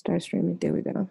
Start streaming. There we go.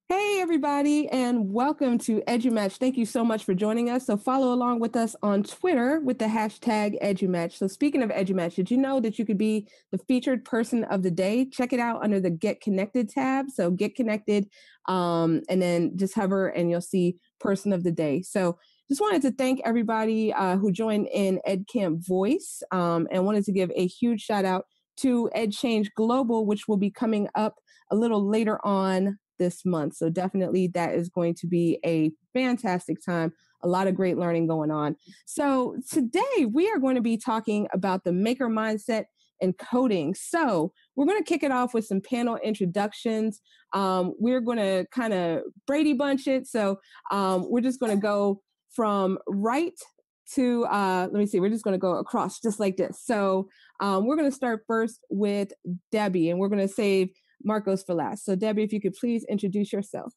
Hey, everybody, and welcome to EduMatch. Thank you so much for joining us. So follow along with us on Twitter with the hashtag EduMatch. So speaking of EduMatch, did you know that you could be the featured person of the day? Check it out under the Get Connected tab. So get connected, and then just hover and you'll see person of the day. So just wanted to thank everybody who joined in EdCamp Voice, and wanted to give a huge shout out to EdChange Global, which will be coming up a little later on this month. So definitely that is going to be a fantastic time. A lot of great learning going on. So today we are going to be talking about the maker mindset and coding. So we're going to kick it off with some panel introductions. We're going to kind of Brady Bunch it. So we're just going to go from right to, let me see, we're just going to go across just like this. So we're going to start first with Debbie, and we're going to save Marcos for last. So Debbie, if you could please introduce yourself.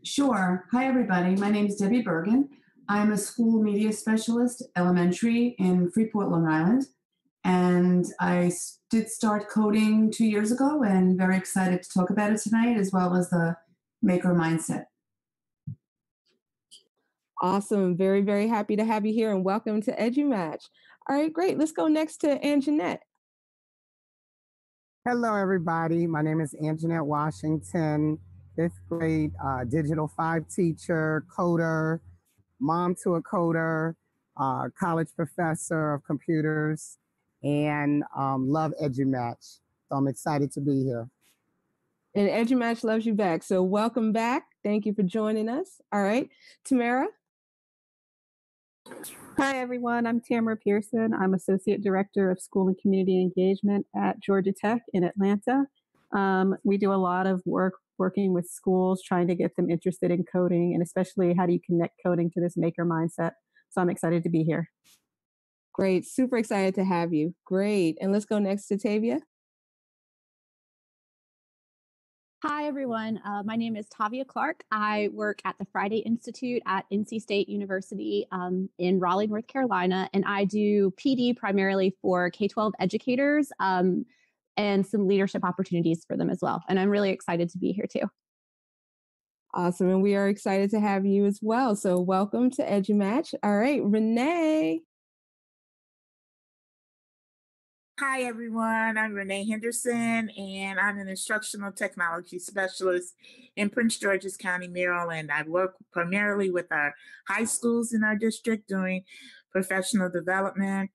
Sure. Hi, everybody. My name is Debbie Bergen. I'm a school media specialist, elementary in Freeport, Long Island. And I did start coding 2 years ago and very excited to talk about it tonight, as well as the maker mindset. Awesome. Very, very happy to have you here, and welcome to EduMatch. All right, great. Let's go next to Antoinette. Hello, everybody. My name is Antonia Washington, 5th grade Digital 5 teacher, coder, mom to a coder, college professor of computers, and love EduMatch. So I'm excited to be here. And EduMatch loves you back. So welcome back. Thank you for joining us. All right, Tamara. Hi, everyone. I'm Tamara Pearson. I'm Associate Director of School and Community Engagement at Georgia Tech in Atlanta. We do a lot of work working with schools, trying to get them interested in coding, and especially how do you connect coding to this maker mindset. So I'm excited to be here. Great. Super excited to have you. Great. And let's go next to Tavia. Hi, everyone. My name is Tavia Clark. I work at the Friday Institute at NC State University in Raleigh, North Carolina, and I do PD primarily for K-12 educators and some leadership opportunities for them as well. And I'm really excited to be here too. Awesome. And we are excited to have you as well. So welcome to EduMatch. All right, Renee. Hi, everyone. I'm Renee Henderson, and I'm an instructional technology specialist in Prince George's County, Maryland. I work primarily with our high schools in our district doing professional development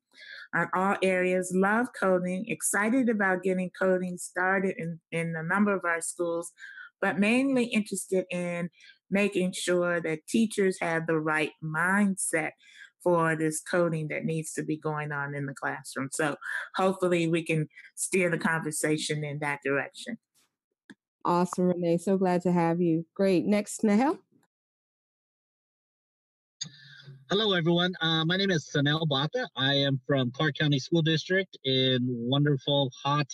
on all areas. Love coding, excited about getting coding started in a number of our schools, but mainly interested in making sure that teachers have the right mindset for this coding that needs to be going on in the classroom. So hopefully we can steer the conversation in that direction. Awesome, Renee. So glad to have you. Great. Next, Nahel. Hello, everyone. My name is Sanella Barba. I am from Clark County School District in wonderful, hot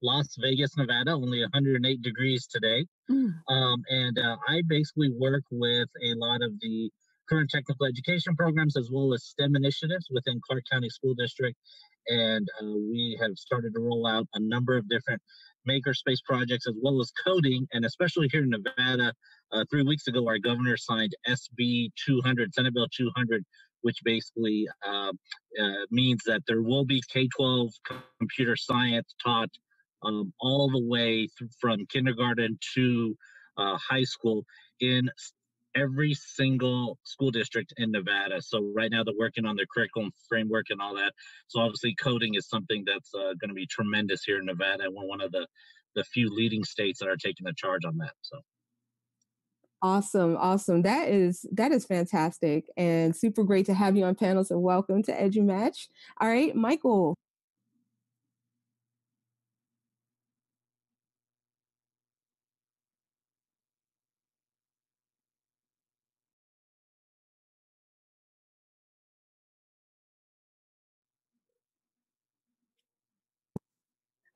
Las Vegas, Nevada, only 108 degrees today. I basically work with a lot of the current technical education programs as well as STEM initiatives within Clark County School District. And we have started to roll out a number of different makerspace projects as well as coding. And especially here in Nevada, 3 weeks ago, our governor signed SB 200, Senate Bill 200, which basically means that there will be K-12 computer science taught all the way from kindergarten to high school in every single school district in Nevada. So right now they're working on their curriculum framework and all that. So obviously coding is something that's going to be tremendous here in Nevada. And we're one of the few leading states that are taking the charge on that. So. Awesome. That is fantastic and super great to have you on panel. So welcome to EduMatch. All right, Micheal.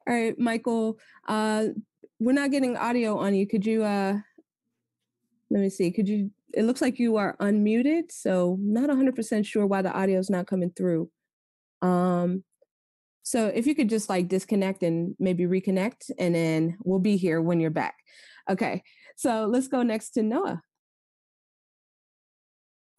All right, Micheal, we're not getting audio on you. Could you, let me see, it looks like you are unmuted, so not 100% sure why the audio is not coming through. So if you could just like disconnect and maybe reconnect, and then we'll be here when you're back. Okay. So let's go next to Noah.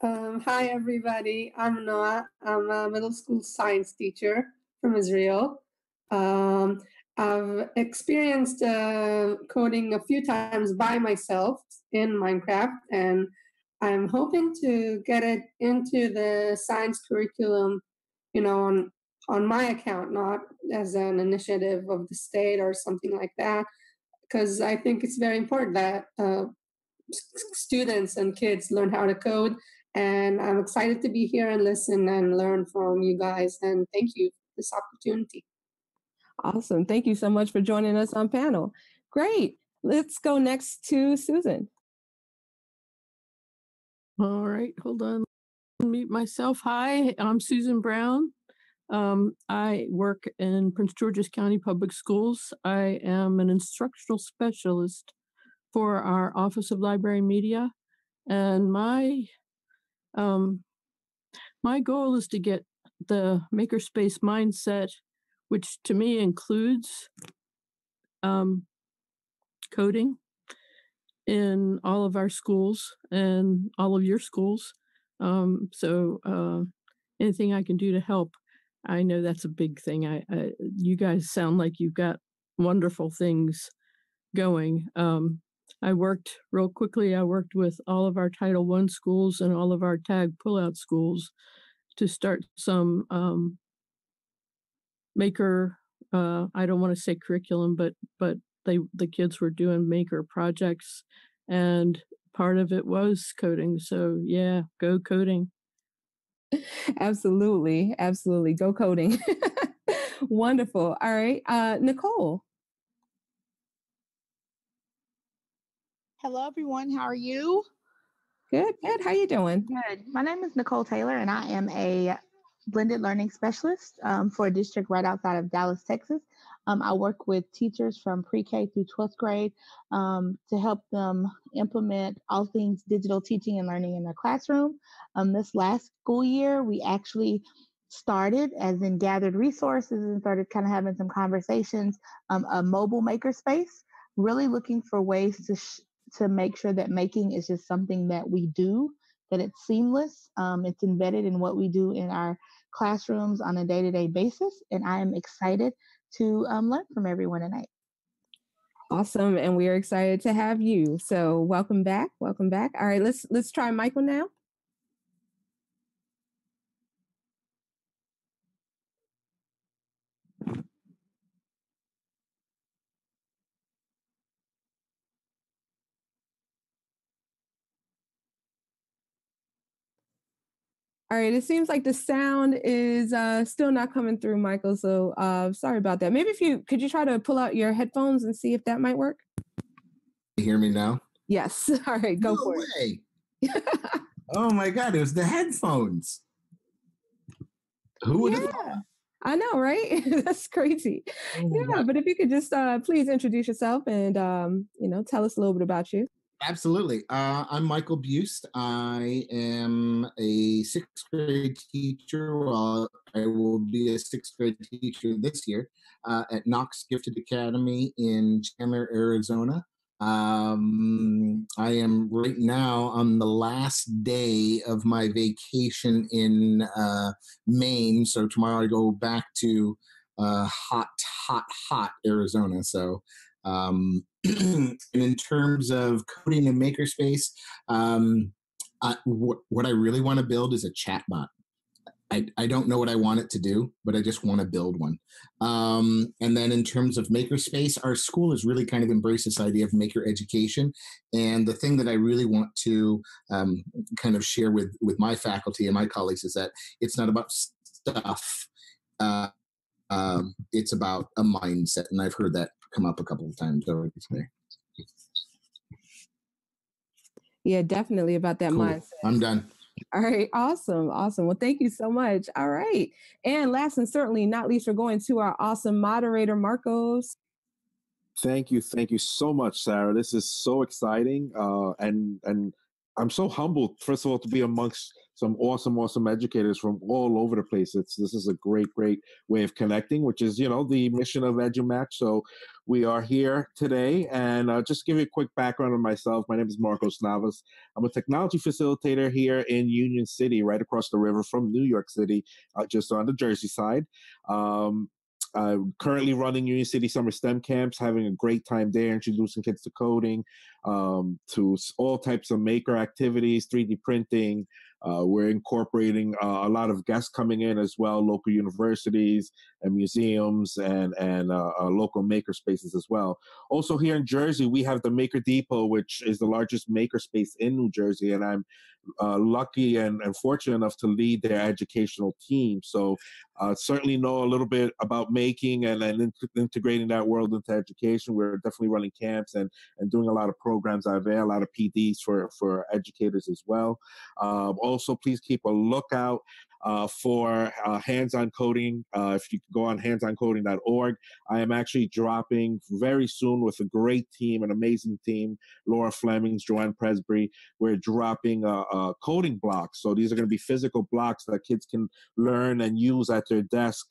Hi, everybody. I'm Noah. I'm a middle school science teacher from Israel. I've experienced coding a few times by myself in Minecraft, and I'm hoping to get it into the science curriculum, on my account, not as an initiative of the state or something like that, because I think it's very important that students and kids learn how to code. And I'm excited to be here and listen and learn from you guys. And thank you for this opportunity. Awesome. Thank you so much for joining us on panel. Great. Let's go next to Susan. All right, hold on. Mute myself. Hi, I'm Susan Brown. I work in Prince George's County Public Schools. I am an instructional specialist for our Office of Library Media, and my goal is to get the makerspace mindset, which to me includes coding, in all of our schools and all of your schools. So anything I can do to help, I know that's a big thing. You guys sound like you've got wonderful things going. I worked with all of our Title I schools and all of our tag pullout schools to start some maker, I don't want to say curriculum, but the kids were doing maker projects, and part of it was coding. So yeah, go coding. Absolutely. Absolutely. Go coding. Wonderful. All right. Nicole. Hello, everyone. How are you? Good. Good. How you doing? Good. My name is Nicole Taylor, and I am a blended learning specialist for a district right outside of Dallas, Texas. I work with teachers from pre-K through 12th grade to help them implement all things digital teaching and learning in their classroom. This last school year, we actually started, as in gathered resources and started kind of having some conversations, a mobile makerspace, really looking for ways to make sure that making is just something that we do, that it's seamless, it's embedded in what we do in our classrooms on a day-to-day basis. And I am excited to learn from everyone tonight. Awesome. And we are excited to have you. So welcome back. Welcome back. All right, let's try Michael now. All right, it seems like the sound is still not coming through, Michael. So sorry about that. Maybe could you try to pull out your headphones and see if that might work? You hear me now? Yes. All right, go for it. Oh my God, it was the headphones. Who would have thought? I know, right? That's crazy. God. But if you could just please introduce yourself and tell us a little bit about you. Absolutely. I'm Michael Buste. I am a sixth grade teacher. Well, I will be a sixth grade teacher this year at Knox Gifted Academy in Chandler, Arizona. I am right now on the last day of my vacation in Maine. So tomorrow I go back to hot Arizona. So and in terms of coding and makerspace, what I really want to build is a chatbot. I don't know what I want it to do, but I just want to build one. And then in terms of makerspace, our school has really kind of embraced this idea of maker education. And the thing that I really want to kind of share with my faculty and my colleagues is that it's not about stuff. It's about a mindset. And I've heard that come up a couple of times over today. Yeah, definitely about that mindset. I'm done. All right. Awesome. Well, thank you so much. All right. And last and certainly not least, we're going to our awesome moderator, Marcos. Thank you so much, Sarah. This is so exciting. And I'm so humbled, first of all, to be amongst some awesome educators from all over the place. This is a great way of connecting, which is, the mission of EduMatch. So we are here today, and just give you a quick background on myself. My name is Marcos Navas. I'm a technology facilitator here in Union City, right across the river from New York City, just on the Jersey side. I'm currently running Union City Summer STEM Camps, having a great time there, introducing kids to coding, to all types of maker activities, 3D printing. We're incorporating a lot of guests coming in as well, local universities and museums and local maker spaces as well. Also here in Jersey, we have the Maker Depot, which is the largest maker space in New Jersey, and I'm lucky and fortunate enough to lead their educational team. So certainly know a little bit about making and integrating that world into education. We're definitely running camps and doing a lot of programs out there, a lot of PDs for educators as well. Also, please keep a lookout for hands-on coding. If you go on handsoncoding.org, I am actually dropping very soon with a great team, an amazing team, Laura Flemings, Joanne Presbury. We're dropping coding blocks. So these are going to be physical blocks that kids can learn and use at their desk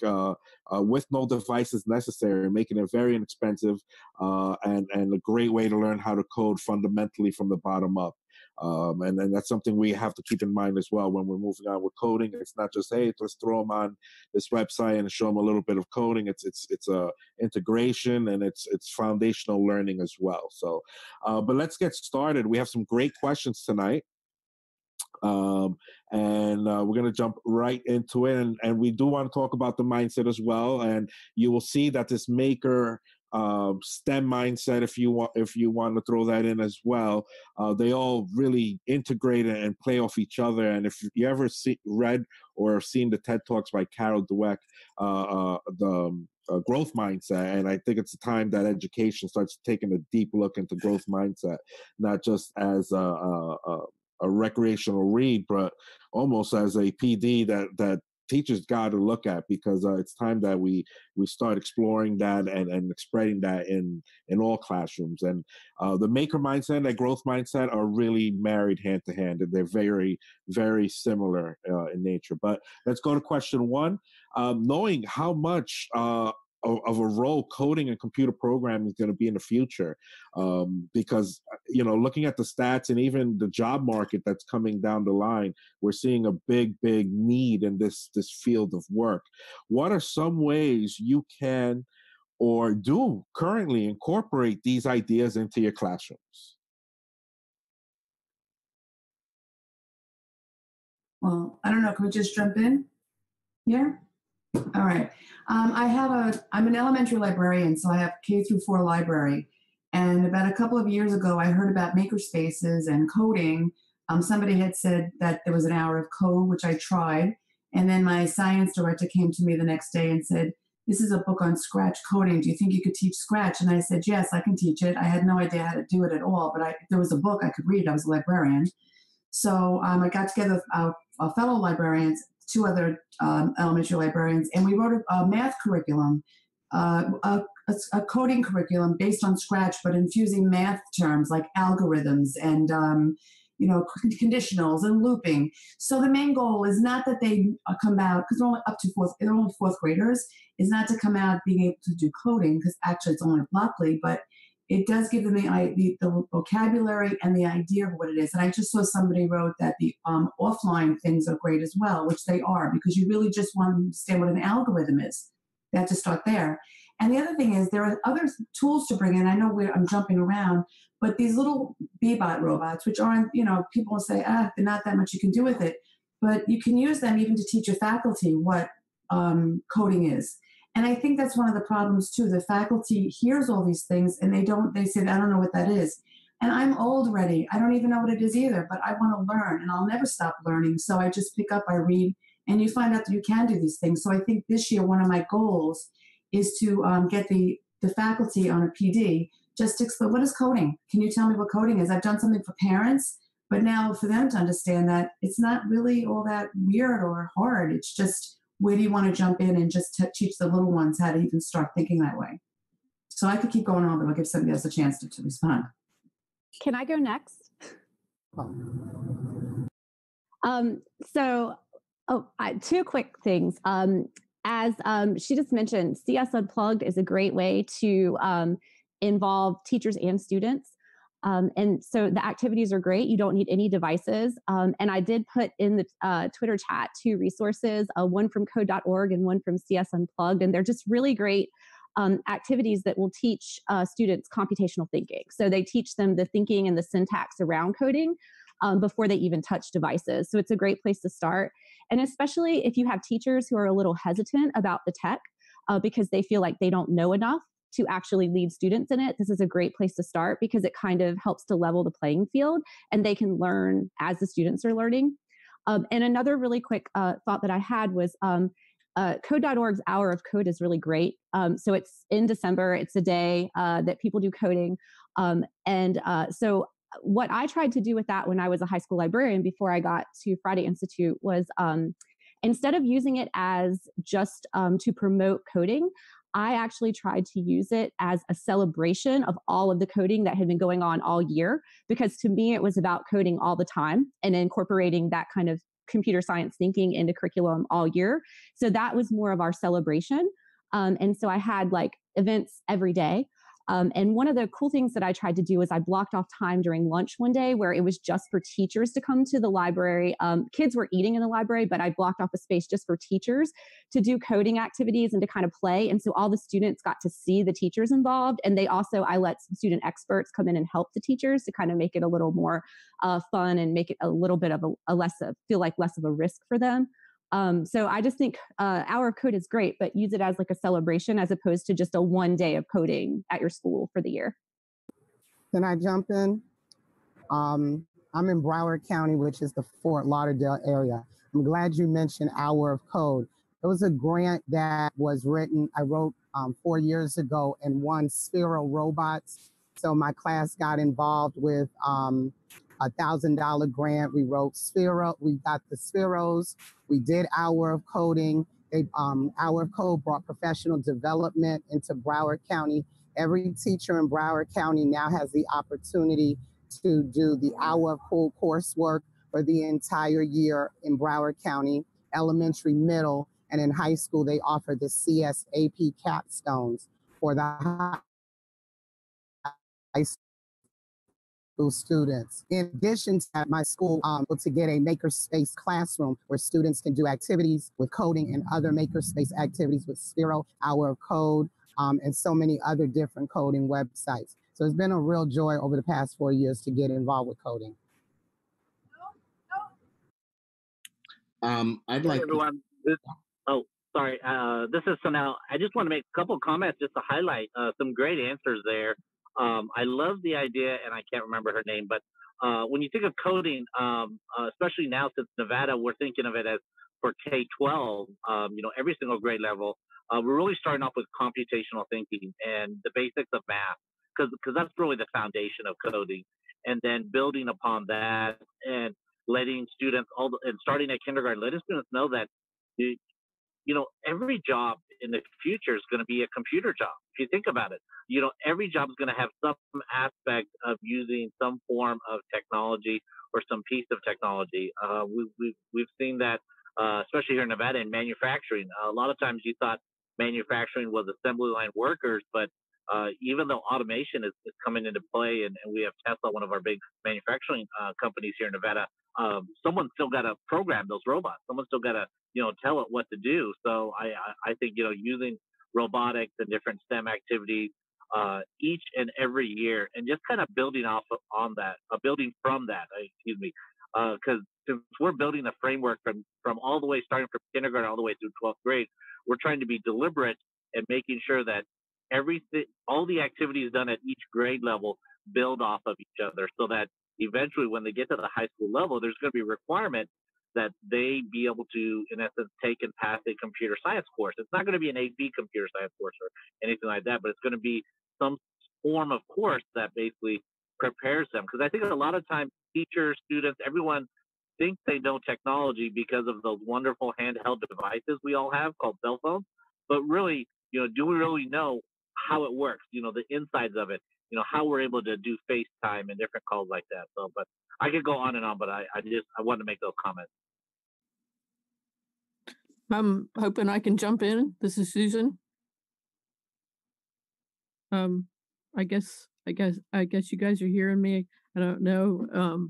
with no devices necessary, making it very inexpensive and a great way to learn how to code fundamentally from the bottom up. And that's something we have to keep in mind as well when we're moving on with coding. It's not just, hey, let's throw them on this website and show them a little bit of coding. It's a integration, and it's foundational learning as well. So, but let's get started. We have some great questions tonight. And we're going to jump right into it. And we do want to talk about the mindset as well. And you will see that this maker STEM mindset, if you want to throw that in as well, they all really integrate and play off each other. And if you ever read or seen the TED Talks by Carol Dweck, the growth mindset, and I think it's the time that education starts taking a deep look into growth mindset, not just as a recreational read, but almost as a PD that teachers got to look at, because it's time that we start exploring that and spreading that in all classrooms. And the maker mindset and the growth mindset are really married hand to hand, and they're very, very similar in nature. But let's go to question one. Knowing how much of a role coding and computer programming is going to be in the future, because looking at the stats and even the job market that's coming down the line, we're seeing a big need in this field of work. What are some ways you can or do currently incorporate these ideas into your classrooms? Well, I don't know. Can we just jump in here? All right. I'm an elementary librarian, so I have K-4 library. And about a couple of years ago, I heard about makerspaces and coding. Somebody had said that there was an hour of code, which I tried. And then my science director came to me the next day and said, "This is a book on Scratch coding. Do you think you could teach Scratch?" And I said, "Yes, I can teach it." I had no idea how to do it at all, but there was a book I could read. I was a librarian. So I got together fellow librarians, two other elementary librarians, and we wrote a math curriculum, a coding curriculum based on Scratch, but infusing math terms like algorithms and conditionals and looping. So the main goal is not that they come out, because they're only fourth graders, is not to come out being able to do coding, because actually it's only blockly, but it does give them the vocabulary and the idea of what it is. And I just saw somebody wrote that the offline things are great as well, which they are, because you really just want to understand what an algorithm is. They have to start there. And the other thing is there are other tools to bring in. I know I'm jumping around, but these little Bebot robots, which aren't, people will say, they're not that much you can do with it. But you can use them even to teach your faculty what coding is. And I think that's one of the problems too. The faculty hears all these things and they say, "I don't know what that is." And I'm old already. I don't even know what it is either, but I want to learn, and I'll never stop learning. So I just pick up, I read, and you find out that you can do these things. So I think this year, one of my goals is to get the faculty on a PD just to explain, what is coding? Can you tell me what coding is? I've done something for parents, but now for them to understand that it's not really all that weird or hard. It's just, where do you want to jump in and just teach the little ones how to even start thinking that way? So I could keep going on, but I'll give somebody else a chance to respond. Can I go next? So, two quick things. As she just mentioned, CS Unplugged is a great way to involve teachers and students. And so the activities are great. You don't need any devices. And I did put in the Twitter chat two resources, one from code.org and one from CS Unplugged. And they're just really great activities that will teach students computational thinking. So they teach them the thinking and the syntax around coding before they even touch devices. So it's a great place to start. And especially if you have teachers who are a little hesitant about the tech because they feel like they don't know enough to actually lead students in it, this is a great place to start because it kind of helps to level the playing field and they can learn as the students are learning. And another really quick thought that I had was code.org's Hour of Code is really great. So it's in December. It's a day that people do coding. So what I tried to do with that when I was a high school librarian before I got to Friday Institute was instead of using it as just to promote coding, I actually tried to use it as a celebration of all of the coding that had been going on all year, because to me, it was about coding all the time and incorporating that kind of computer science thinking into curriculum all year. So that was more of our celebration. And so I had like events every day. And one of the cool things that I tried to do is I blocked off time during lunch one day where it was just for teachers to come to the library. Kids were eating in the library, but I blocked off a space just for teachers to do coding activities and to kind of play. And so all the students got to see the teachers involved. And I let some student experts come in and help the teachers to kind of make it a little more fun and make it a little bit of feel like less of a risk for them. So I just think Hour of Code is great, but use it as like a celebration as opposed to just a one day of coding at your school for the year. Can I jump in? I'm in Broward County, which is the Fort Lauderdale area. I'm glad you mentioned Hour of Code. It was a grant that was I wrote 4 years ago and won Sphero robots. So my class got involved with $1,000 grant. We wrote Sphero. We got the Spheros. We did Hour of Coding. Hour of Code brought professional development into Broward County. Every teacher in Broward County now has the opportunity to do the Hour of Code coursework for the entire year in Broward County, elementary, middle, and in high school, they offer the CSAP capstones for the high school students. In addition to that, my school to get a makerspace classroom where students can do activities with coding and other makerspace activities with Sphero, Hour of Code, and so many other different coding websites. So it's been a real joy over the past 4 years to get involved with coding. I'd like everyone. This is Sanella. I just want to make a couple comments just to highlight some great answers there. I love the idea, and I can't remember her name, but when you think of coding, especially now since Nevada, we're thinking of it as for K-12, every single grade level. We're really starting off with computational thinking and the basics of math, because that's really the foundation of coding, and then building upon that and letting students, and starting at kindergarten, letting students know that every job in the future is going to be a computer job. If you think about it, every job is going to have some aspect of using some form of technology or some piece of technology. We've seen that, especially here in Nevada in manufacturing. A lot of times you thought manufacturing was assembly line workers, but even though automation is coming into play, and we have Tesla, one of our big manufacturing companies here in Nevada, someone's still got to program those robots. Someone's still got to, tell it what to do. So I think, using robotics and different STEM activities each and every year, and just kind of building from that, because since we're building a framework from all the way, starting from kindergarten all the way through 12th grade, we're trying to be deliberate and making sure that all the activities done at each grade level build off of each other, so that eventually when they get to the high school level, there's going to be a requirement that they be able to, in essence, take and pass a computer science course. It's not going to be an AP computer science course or anything like that, but it's going to be some form of course that basically prepares them. Because I think a lot of times teachers, students, everyone thinks they know technology because of those wonderful handheld devices we all have called cell phones. But really, do we really know how it works? The insides of it, how we're able to do FaceTime and different calls like that. So, but I could go on and on, but I wanted to make those comments. I'm hoping I can jump in. This is Susan. I guess you guys are hearing me. I don't know.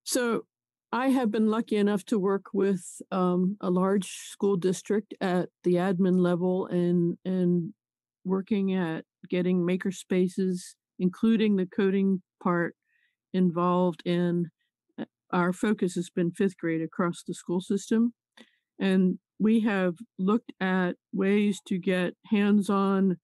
So I have been lucky enough to work with a large school district at the admin level and working at getting maker spaces, including the coding part, involved in. Our focus has been fifth grade across the school system. And we have looked at ways to get hands-on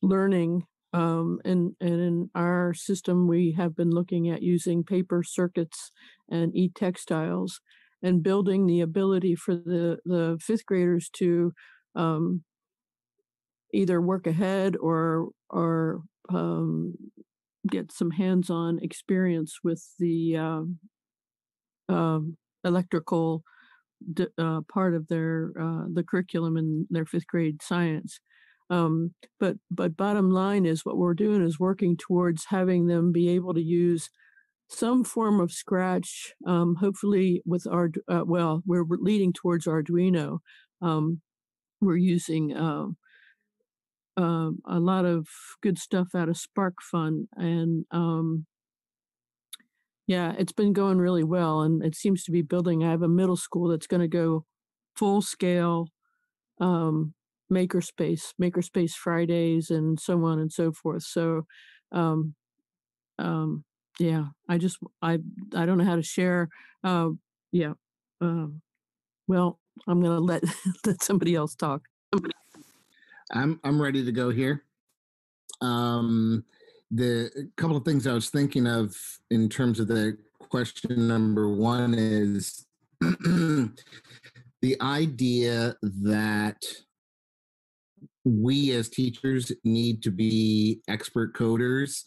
learning. And in our system, we have been looking at using paper circuits and e-textiles and building the ability for the fifth graders to either work ahead or get some hands-on experience with the electrical part of their the curriculum in their fifth grade science. But bottom line is what we're doing is working towards having them be able to use some form of Scratch, hopefully with our, we're leading towards Arduino. We're using a lot of good stuff out of SparkFun, and yeah, it's been going really well, and it seems to be building. I have a middle school that's going to go full scale makerspace Fridays, and so on and so forth. So, um, yeah, I don't know how to share. Yeah, well, I'm gonna let let somebody else talk. I'm ready to go here. The couple of things I was thinking of in terms of the question number one is the idea that we as teachers need to be expert coders.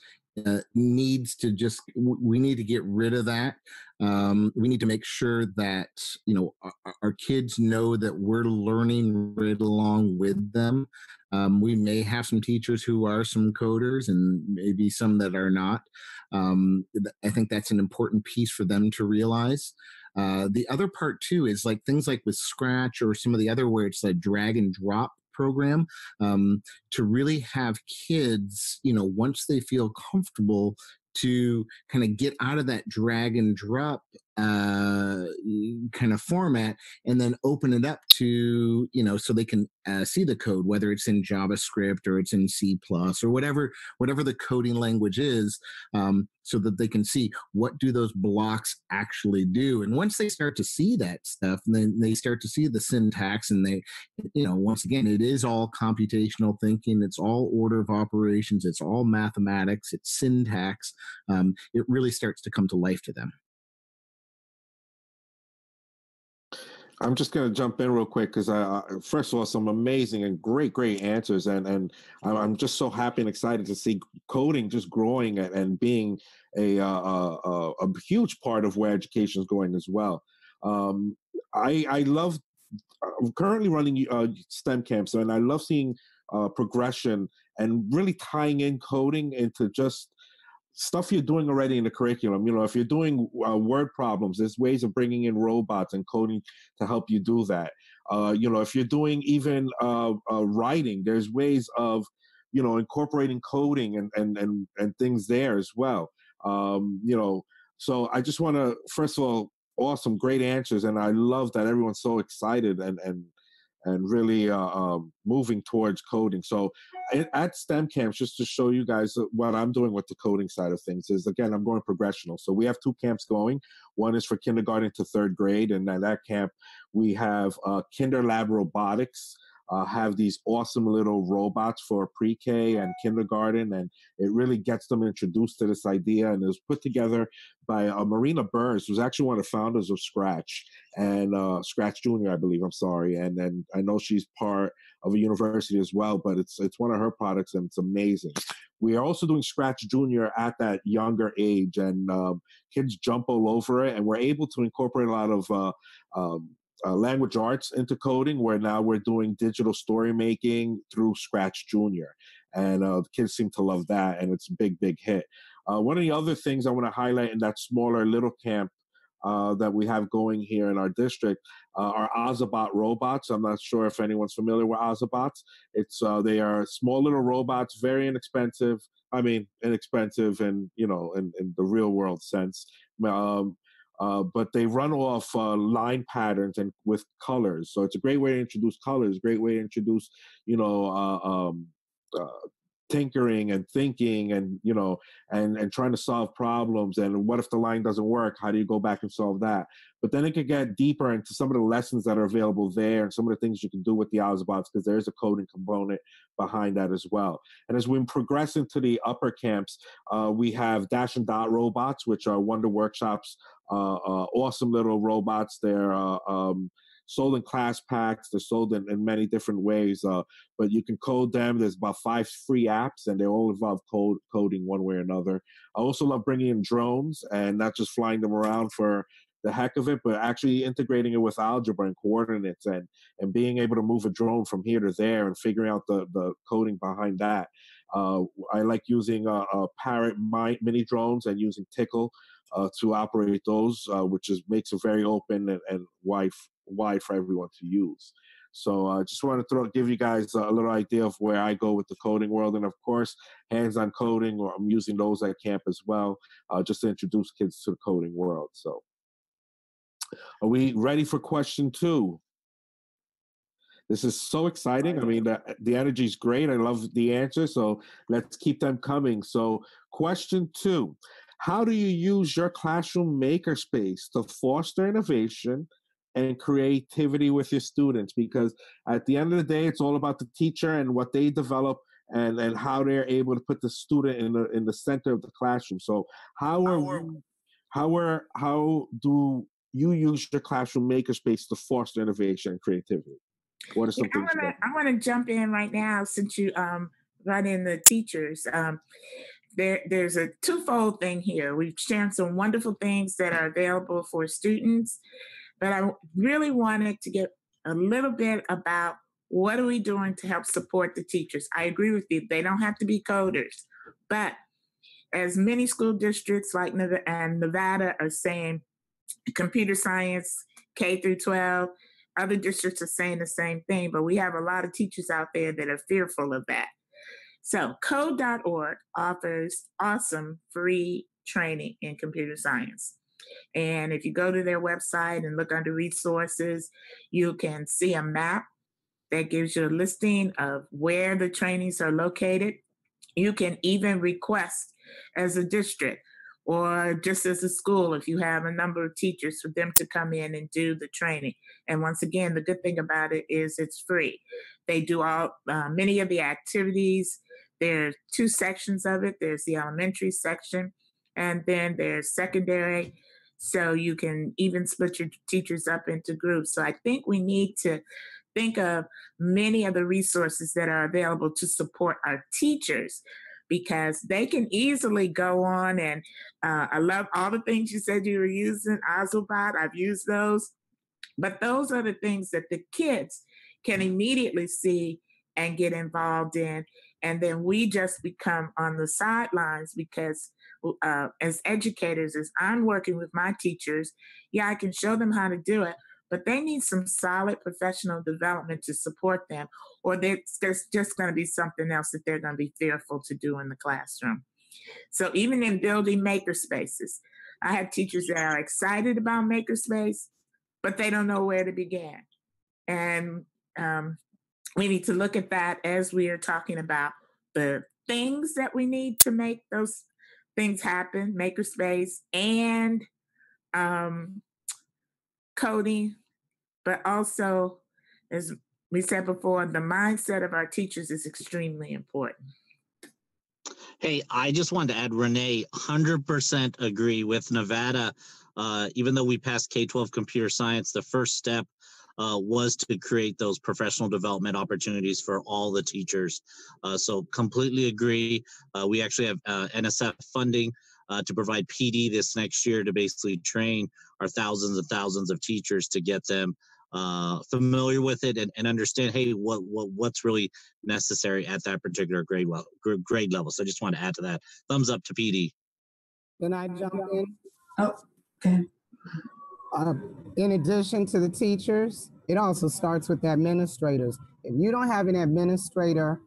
Needs to just we need to get rid of that. We need to make sure that our kids know that we're learning right along with them. We may have some teachers who are some coders and maybe some that are not. I think that's an important piece for them to realize. The other part too is like things like with Scratch or some of the other where it's like drag and drop program, to really have kids, once they feel comfortable, to kind of get out of that drag and drop kind of format and then open it up to, so they can see the code, whether it's in JavaScript or it's in C+ or whatever the coding language is, so that they can see what do those blocks actually do. And once they start to see that stuff, and then they start to see the syntax, and they, once again, it is all computational thinking. It's all order of operations. It's all mathematics. It's syntax. It really starts to come to life to them. I'm just going to jump in real quick because first of all, some amazing and great answers, and I'm just so happy and excited to see coding just growing and being a huge part of where education is going as well. I love. I'm currently running STEM camps, and I love seeing progression and really tying in coding into just stuff you're doing already in the curriculum. If you're doing word problems, there's ways of bringing in robots and coding to help you do that. If you're doing even writing, there's ways of, incorporating coding and things there as well. So I just want to, first of all, awesome, great answers. And I love that everyone's so excited and really moving towards coding. So at STEM camps, just to show you guys what I'm doing with the coding side of things is, again, I'm going progressional. So we have 2 camps going. One is for kindergarten to 3rd grade. And at that camp, we have Kinder Lab Robotics, have these awesome little robots for pre-K and kindergarten, and it really gets them introduced to this idea. And it was put together by Marina Burns, who's actually one of the founders of Scratch, and Scratch Junior, I believe. I'm sorry, and then I know she's part of a university as well, but it's one of her products, and it's amazing. We are also doing Scratch Junior at that younger age, and kids jump all over it, and we're able to incorporate a lot of language arts into coding, where now we're doing digital story making through Scratch Junior. And the kids seem to love that, and it's a big hit. One of the other things I want to highlight in that smaller little camp that we have going here in our district are Ozobot robots. I'm not sure if anyone's familiar with Ozobots. They are small little robots, very inexpensive. I mean, inexpensive and, in the real world sense. But they run off line patterns and with colors. So it's a great way to introduce colors, great way to introduce, tinkering and thinking and and trying to solve problems. And what if the line doesn't work? How do you go back and solve that? But then it could get deeper into some of the lessons that are available there and some of the things you can do with the Ozobots, because there's a coding component behind that as well. And as we progress into the upper camps, we have Dash and Dot robots, which are Wonder Workshop's awesome little robots. They're sold in class packs. They're sold in many different ways, but you can code them. There's about 5 free apps, and they all involve coding one way or another. I also love bringing in drones and not just flying them around for the heck of it, but actually integrating it with algebra and coordinates and being able to move a drone from here to there and figuring out the coding behind that. I like using Parrot mini drones and using Tickle to operate those, which makes it very open and wide for everyone to use. So I just want to give you guys a little idea of where I go with the coding world. And of course, hands-on coding, or I'm using those at camp as well, just to introduce kids to the coding world. So are we ready for question 2? This is so exciting. I mean, the energy is great. I love the answer. So let's keep them coming. So question 2, how do you use your classroom makerspace to foster innovation and creativity with your students? Because at the end of the day, it's all about the teacher and what they develop and how they're able to put the student in the center of the classroom. So how do you use your classroom makerspace to foster innovation and creativity? What are some things? I want to jump in right now since you run in the teachers. There's a twofold thing here. We've shared some wonderful things that are available for students, but I really wanted to get a little bit about what are we doing to help support the teachers. I agree with you. They don't have to be coders, but as many school districts like Nevada are saying, computer science, K through 12, other districts are saying the same thing, but we have a lot of teachers out there that are fearful of that. So code.org offers awesome free training in computer science. And if you go to their website and look under resources, you can see a map that gives you a listing of where the trainings are located. You can even request as a district or just as a school, if you have a number of teachers, for them to come in and do the training. And once again, the good thing about it is it's free. They do many of the activities. There's 2 sections of it. There's the elementary section, and then there's secondary. So you can even split your teachers up into groups. So I think we need to think of many of the resources that are available to support our teachers, because they can easily go on and I love all the things you said you were using. Ozobot, I've used those. But those are the things that the kids can immediately see and get involved in. And then we just become on the sidelines because as educators, as I'm working with my teachers, yeah, I can show them how to do it, but they need some solid professional development to support them, or there's just going to be something else that they're going to be fearful to do in the classroom. So even in building makerspaces, I have teachers that are excited about makerspace, but they don't know where to begin. And we need to look at that as we are talking about the things that we need to make those things happen, makerspace and coding, but also, as we said before, the mindset of our teachers is extremely important. Hey, I just wanted to add, Renee, 100% agree with Nevada. Even though we passed K-12 computer science, the first step was to create those professional development opportunities for all the teachers. So completely agree. We actually have NSF funding to provide PD this next year to basically train our thousands and thousands of teachers to get them familiar with it and understand, hey, what's really necessary at that particular grade level. So I just want to add to that. Thumbs up to PD. Can I jump in? Oh, okay. Uh, in addition to the teachers, it also starts with the administrators. If you don't have an administrator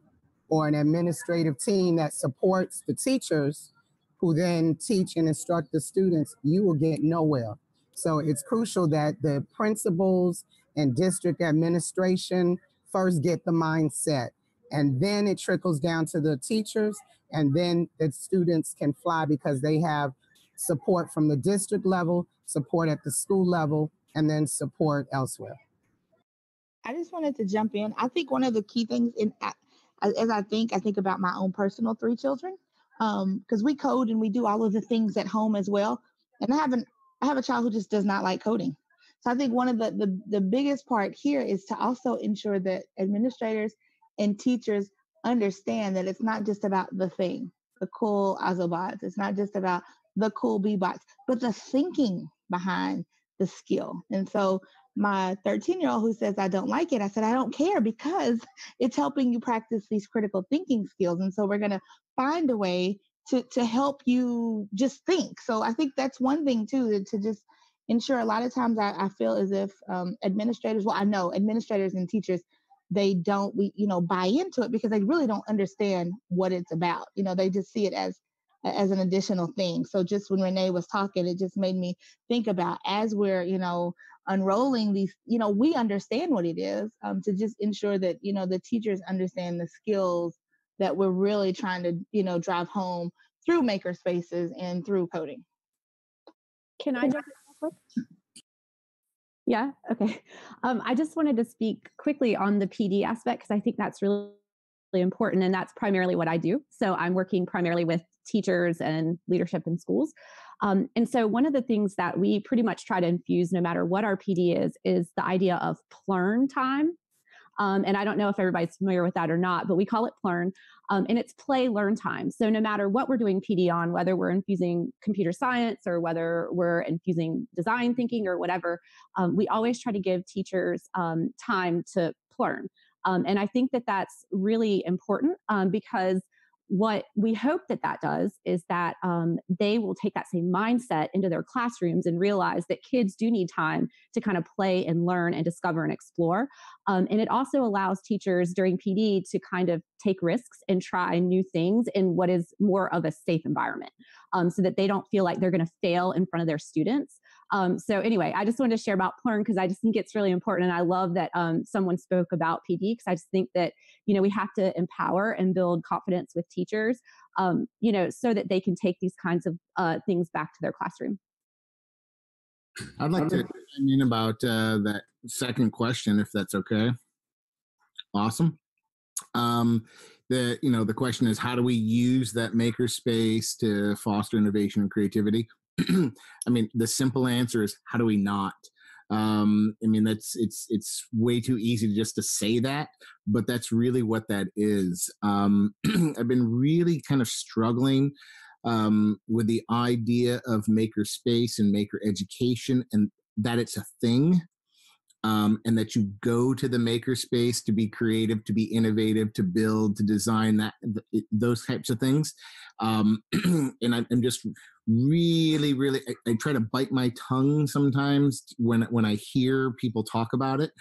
or an administrative team that supports the teachers who then teach and instruct the students, you will get nowhere. So it's crucial that the principals and district administration first get the mindset, and then it trickles down to the teachers, and then the students can fly because they have support from the district level, support at the school level, and then support elsewhere. I just wanted to jump in. I think one of the key things as I think about my own personal three children, because we code and we do all of the things at home as well. And I have a child who just does not like coding. So I think one of the biggest part here is to also ensure that administrators and teachers understand that it's not just about the thing, the cool Azobots. It's not just about the cool B-bots, but the thinking behind the skill. And so my 13-year-old who says, I don't like it, I said, I don't care because it's helping you practice these critical thinking skills. And so we're going to find a way to help you just think. So I think that's one thing too, to just ensure. A lot of times I feel as if administrators, well, I know administrators and teachers, they don't, buy into it because they really don't understand what it's about. They just see it as an additional thing. So just when Renee was talking, it just made me think about, as we're, unrolling these, we understand what it is, to just ensure that, the teachers understand the skills that we're really trying to, drive home through makerspaces and through coding. Can I jump in real quick? Yeah. Okay. I just wanted to speak quickly on the PD aspect because I think that's really important, and that's primarily what I do. So I'm working primarily with teachers and leadership in schools. And so one of the things that we pretty much try to infuse, no matter what our PD is the idea of plurn time. And I don't know if everybody's familiar with that or not, but we call it plurn. And it's play learn time. So no matter what we're doing PD on, whether we're infusing computer science or whether we're infusing design thinking or whatever, we always try to give teachers time to plurn. And I think that that's really important because what we hope that does is that they will take that same mindset into their classrooms and realize that kids do need time to kind of play and learn and discover and explore. And it also allows teachers during PD to kind of take risks and try new things in what is more of a safe environment, so that they don't feel like they're going to fail in front of their students. So anyway, I just wanted to share about plurn because I just think it's really important. And I love that someone spoke about PD because I just think that, we have to empower and build confidence with teachers, so that they can take these kinds of things back to their classroom. I'd like to chime in about that second question, if that's okay. Awesome. The question is, how do we use that makerspace to foster innovation and creativity? I mean, the simple answer is, how do we not? It's way too easy just to say that, but that's really what that is. I've been really kind of struggling with the idea of makerspace and maker education, and that it's a thing. And that you go to the makerspace to be creative, to be innovative, to build, to design, those types of things. And I'm just really, I try to bite my tongue sometimes when I hear people talk about it.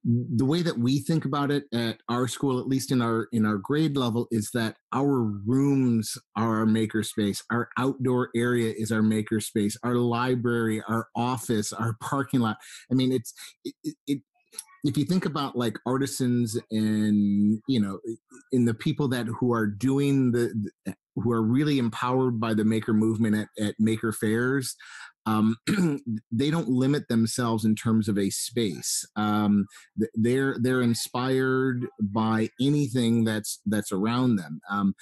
The way that we think about it at our school, at least in our grade level, is that our rooms are our makerspace. Our outdoor area is our makerspace. Our library, our office, our parking lot. I mean, if you think about like artisans and, in the people who are doing who are really empowered by the maker movement at maker fairs, they don't limit themselves in terms of a space. They're inspired by anything that's around them.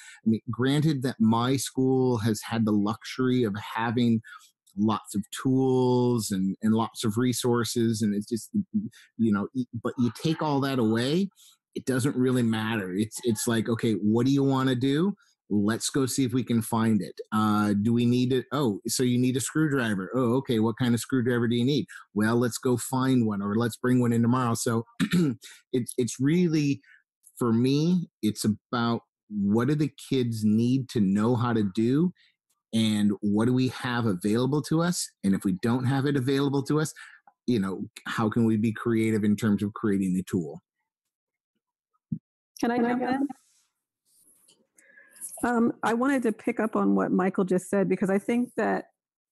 Granted that my school has had the luxury of having lots of tools and lots of resources, and it's just, but you take all that away, it doesn't really matter. It's like, okay, what do you want to do? Let's go see if we can find it. Do we need it? Oh, so you need a screwdriver. Oh, okay. What kind of screwdriver do you need? Well, let's go find one, or let's bring one in tomorrow. So it's really, for me, it's about, what do the kids need to know how to do? and what do we have available to us? And if we don't have it available to us, how can we be creative in terms of creating the tool? Can I jump in? I wanted to pick up on what Micheal just said, because I think that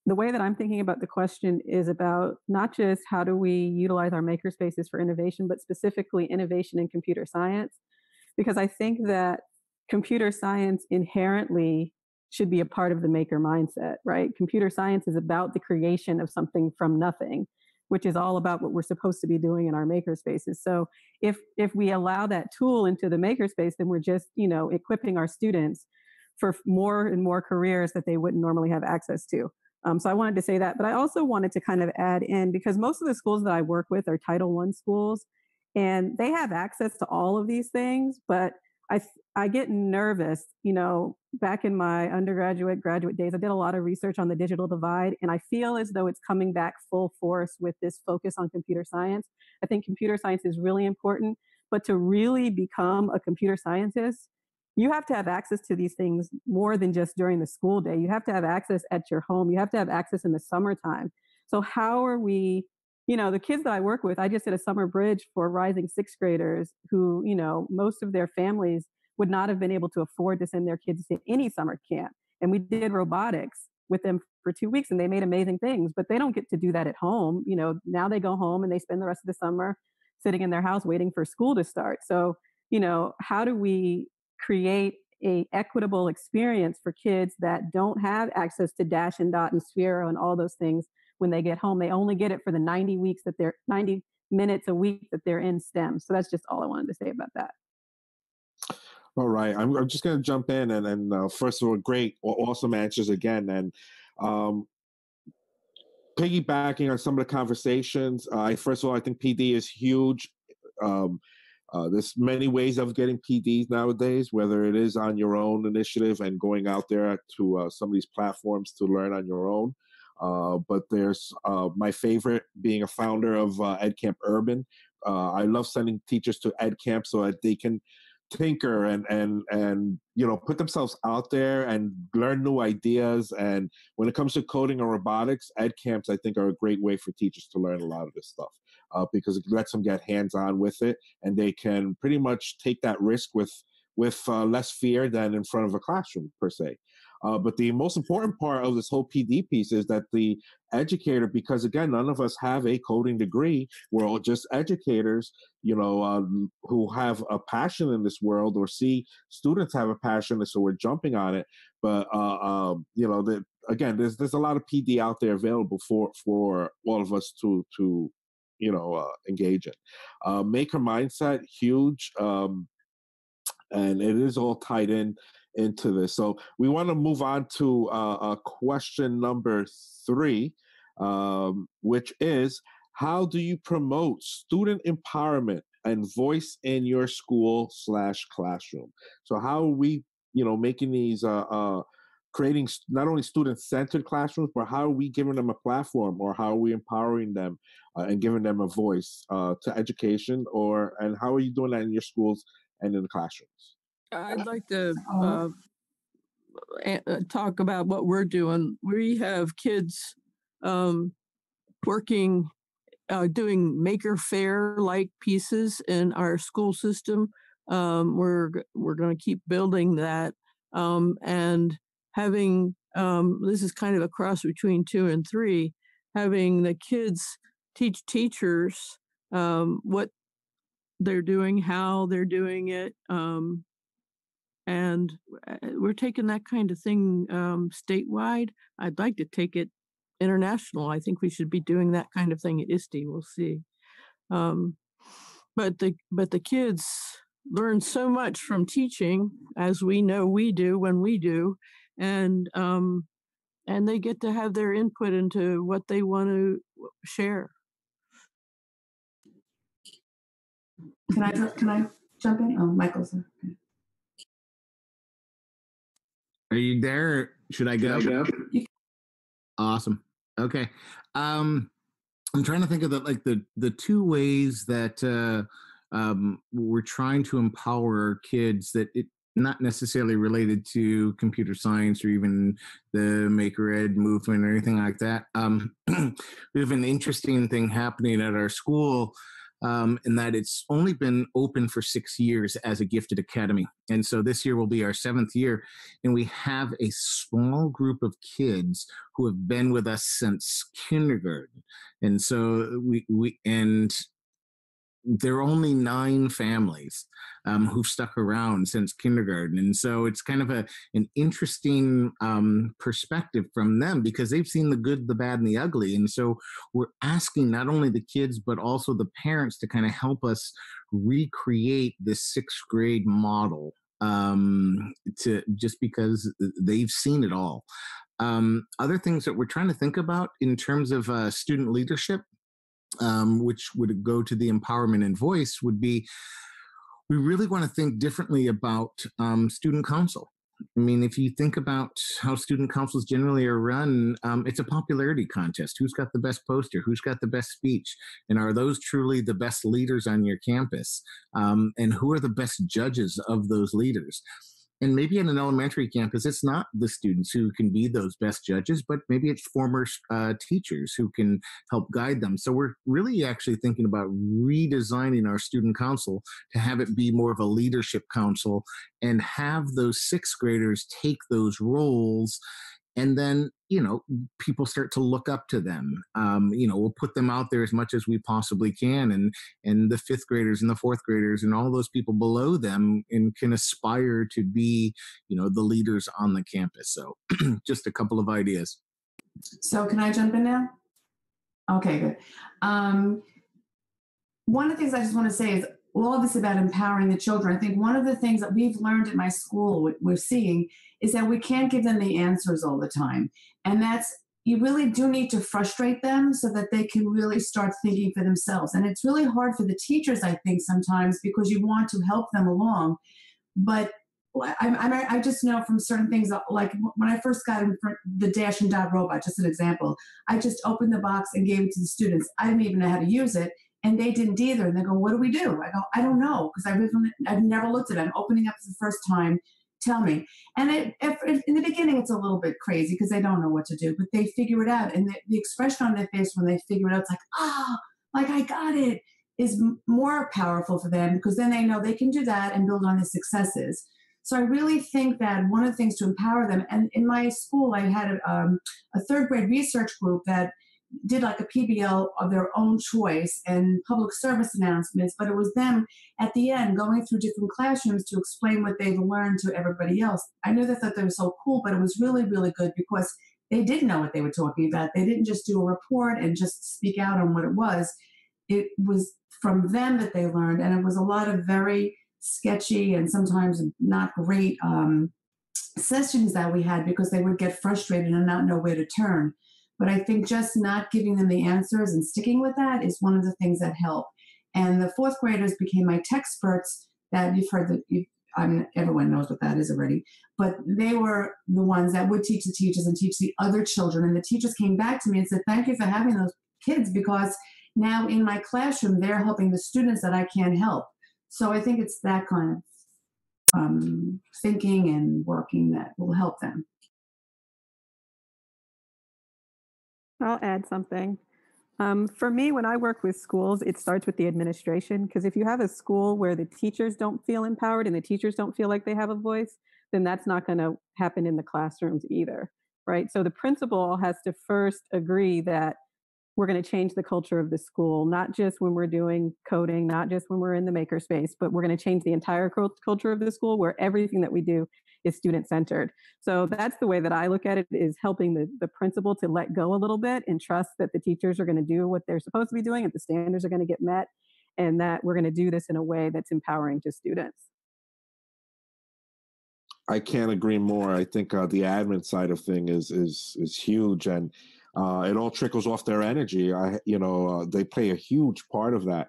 the way that I'm thinking about the question is about not just how do we utilize our makerspaces for innovation, but specifically innovation in computer science. Because I think that computer science inherently should be a part of the maker mindset, right? Computer science is about the creation of something from nothing, which is all about what we're supposed to be doing in our makerspaces. So if we allow that tool into the makerspace, then we're just, equipping our students for more and more careers that they wouldn't normally have access to. So I wanted to say that, but I also wanted to kind of add in, because most of the schools that I work with are Title I schools, and they have access to all of these things, but I get nervous. Back in my graduate days, I did a lot of research on the digital divide, and I feel as though it's coming back full force with this focus on computer science. I think computer science is really important, but to really become a computer scientist, you have to have access to these things more than just during the school day. You have to have access at your home. You have to have access in the summertime. So how are we, the kids that I work with, I just did a summer bridge for rising sixth graders who, most of their families would not have been able to afford to send their kids to any summer camp. And we did robotics with them for 2 weeks, and they made amazing things, but they don't get to do that at home. Now they go home and they spend the rest of the summer sitting in their house waiting for school to start. So, how do we create a equitable experience for kids that don't have access to Dash and Dot and Sphero and all those things when they get home? They only get it for the 90 minutes a week that they're in STEM. So that's just all I wanted to say about that. All right, I'm just going to jump in, and first of all, great, awesome answers again, and piggybacking on some of the conversations. First of all, I think PD is huge. There's many ways of getting PDs nowadays, whether it is on your own initiative and going out there to some of these platforms to learn on your own. But there's my favorite being a founder of EdCamp Urban. I love sending teachers to EdCamp so that they can tinker and put themselves out there and learn new ideas. And when it comes to coding or robotics, EdCamps I think are a great way for teachers to learn a lot of this stuff because it lets them get hands-on with it, and they can pretty much take that risk with less fear than in front of a classroom per se. But the most important part of this whole PD piece is that the educator, because again, none of us have a coding degree. We're all just educators, who have a passion in this world or see students have a passion, so we're jumping on it. But again, there's a lot of PD out there available for all of us to engage in. Maker mindset, huge, and it is all tied into this. So we want to move on to question number 3, which is, how do you promote student empowerment and voice in your school/classroom? So how are we, making these, creating not only student-centered classrooms, but how are we giving them a platform, or how are we empowering them and giving them a voice to education, and how are you doing that in your schools and in the classrooms? I'd like to talk about what we're doing. We have kids working, doing maker Faire-like pieces in our school system. We're going to keep building that, and having this is kind of a cross between 2 and 3. Having the kids teach teachers what they're doing, how they're doing it. And we're taking that kind of thing statewide. I'd like to take it international. I think we should be doing that kind of thing at ISTE. We'll see. But the kids learn so much from teaching, as we know we do when we do, and they get to have their input into what they want to share. Can I jump in? Oh, Michael's. Okay. Are you there? Should I go? Awesome. Okay. I'm trying to think of the 2 ways that we're trying to empower kids. That not necessarily related to computer science or even the Maker Ed movement or anything like that. We have an interesting thing happening at our school, in that it's only been open for 6 years as a gifted academy. And so this year will be our 7th year. And we have a small group of kids who have been with us since kindergarten. And so and there are only 9 families who've stuck around since kindergarten. And so it's kind of an interesting perspective from them, because they've seen the good, the bad, and the ugly. And so we're asking not only the kids, but also the parents to kind of help us recreate this 6th grade model, to just because they've seen it all. Other things that we're trying to think about in terms of student leadership, which would go to the empowerment and voice, would be, we really want to think differently about student council. I mean, if you think about how student councils generally are run, it's a popularity contest. Who's got the best poster? Who's got the best speech? And are those truly the best leaders on your campus? And who are the best judges of those leaders? And maybe in an elementary campus, it's not the students who can be those best judges, but maybe it's former teachers who can help guide them. So we're really actually thinking about redesigning our student council to have it be more of a leadership council and have those 6th graders take those roles. And then, people start to look up to them. We'll put them out there as much as we possibly can. And the 5th graders and the 4th graders and all those people below them can aspire to be, the leaders on the campus. So just a couple of ideas. So can I jump in now? Okay, good. One of the things I just want to say is all of this about empowering the children. I think one of the things that we've learned at my school, we're seeing, is that we can't give them the answers all the time. And you really do need to frustrate them so that they can really start thinking for themselves. And it's really hard for the teachers, I think, sometimes, because you want to help them along. But I just know from certain things, like when I first got the dash and dot robot, just an example, I just opened the box and gave it to the students. I didn't even know how to use it. And they didn't either. And they go, "What do we do?" I go, "I don't know, because I've never looked at it. I'm opening up for the first time. Tell me." And in the beginning, it's a little bit crazy because they don't know what to do, but they figure it out. And the expression on their face when they figure it out, it's like, like I got it, is more powerful for them, because then they know they can do that and build on the successes. So I really think that one of the things to empower them, and in my school, I had a 3rd grade research group that did like a PBL of their own choice and public service announcements, but it was them at the end going through different classrooms to explain what they've learned to everybody else. I know they thought they were so cool, but it was really, really good because they did know what they were talking about. They didn't just do a report and just speak out on what it was. It was from them that they learned, and it was a lot of very sketchy and sometimes not great sessions that we had, because they would get frustrated and not know where to turn. But I think just not giving them the answers and sticking with that is one of the things that help. And the 4th graders became my tech experts. That you've heard everyone knows what that is already. But they were the ones that would teach the teachers and teach the other children. And the teachers came back to me and said, "Thank you for having those kids, because now in my classroom, they're helping the students that I can't help." So I think it's that kind of thinking and working that will help them. I'll add something. For me, when I work with schools, it starts with the administration, because if you have a school where the teachers don't feel empowered and the teachers don't feel like they have a voice, then that's not going to happen in the classrooms either, right? So the principal has to first agree that we're going to change the culture of the school, not just when we're doing coding, not just when we're in the makerspace, but we're going to change the entire culture of the school, where everything that we do is student-centered. So that's the way that I look at it, is helping the principal to let go a little bit and trust that the teachers are going to do what they're supposed to be doing, and the standards are going to get met, and that we're going to do this in a way that's empowering to students. I can't agree more. I think the admin side of thing is huge, and it all trickles off their energy. They play a huge part of that.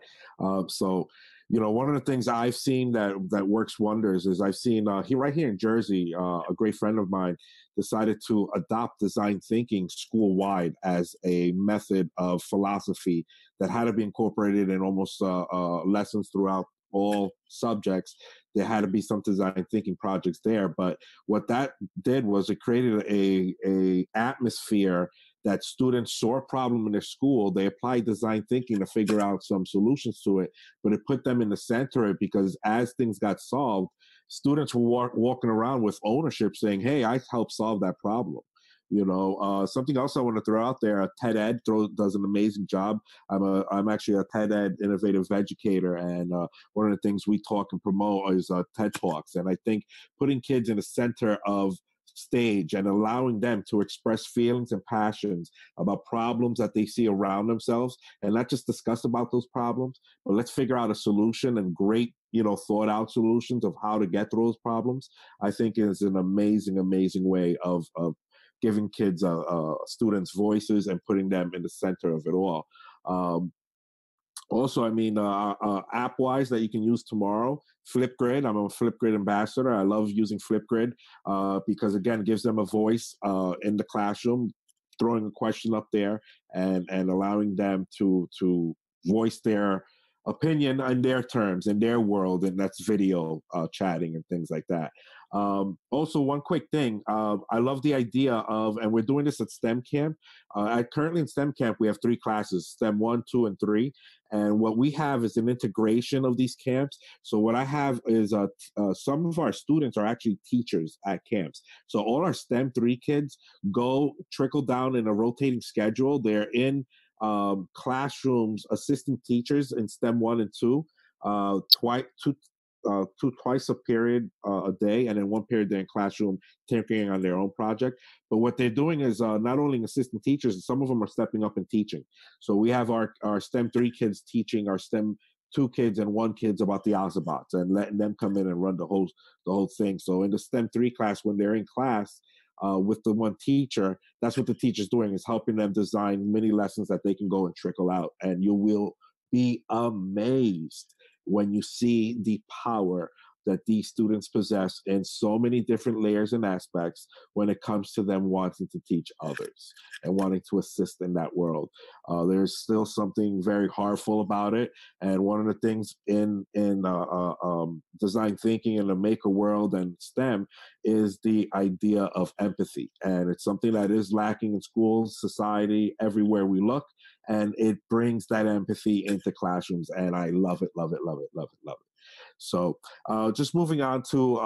So, one of the things I've seen that works wonders is I've seen right here in Jersey, a great friend of mine decided to adopt design thinking school-wide as a method of philosophy that had to be incorporated in almost lessons throughout all subjects, there had to be some design thinking projects there. But what that did was it created a atmosphere that students saw a problem in their school. They applied design thinking to figure out some solutions to it, but it put them in the center of it, because as things got solved, students were walking around with ownership saying, hey, I helped solve that problem. Something else I want to throw out there, TED Ed does an amazing job. I'm actually a TED Ed innovative educator, and one of the things we talk and promote is TED Talks. And I think putting kids in the center of stage and allowing them to express feelings and passions about problems that they see around themselves, and not just discuss about those problems, but let's figure out a solution, and great thought out solutions of how to get through those problems, I think is an amazing way of giving kids students voices and putting them in the center of it all. Also, app-wise that you can use tomorrow, Flipgrid. I'm a Flipgrid ambassador. I love using Flipgrid because, again, it gives them a voice in the classroom, throwing a question up there and allowing them to voice their opinion on their terms, in their world, and that's video chatting and things like that. Also, one quick thing, I love the idea of, and we're doing this at STEM Camp. Currently in STEM Camp, we have 3 classes, STEM 1, 2, and 3. And what we have is an integration of these camps. So what I have is some of our students are actually teachers at camps. So all our STEM 3 kids trickle down in a rotating schedule. They're in classrooms assistant teachers in STEM 1 and 2, twice a period a day, and then 1 period they're in classroom tinkering on their own project. But what they're doing is not only assistant teachers, some of them are stepping up and teaching. So we have our STEM 3 kids teaching our STEM 2 kids and 1 kids about the Ozobots, and letting them come in and run the whole thing. So in the STEM 3 class, when they're in class with the 1 teacher, that's what the teacher's doing, is helping them design mini lessons that they can go and trickle out. And you will be amazed when you see the power that these students possess in so many different layers and aspects when it comes to them wanting to teach others and wanting to assist in that world. There's still something very heartful about it. And one of the things in design thinking in the maker world and STEM is the idea of empathy. And it's something that is lacking in schools, society, everywhere we look. And it brings that empathy into classrooms. And I love it, love it, love it, love it, love it. So just moving on to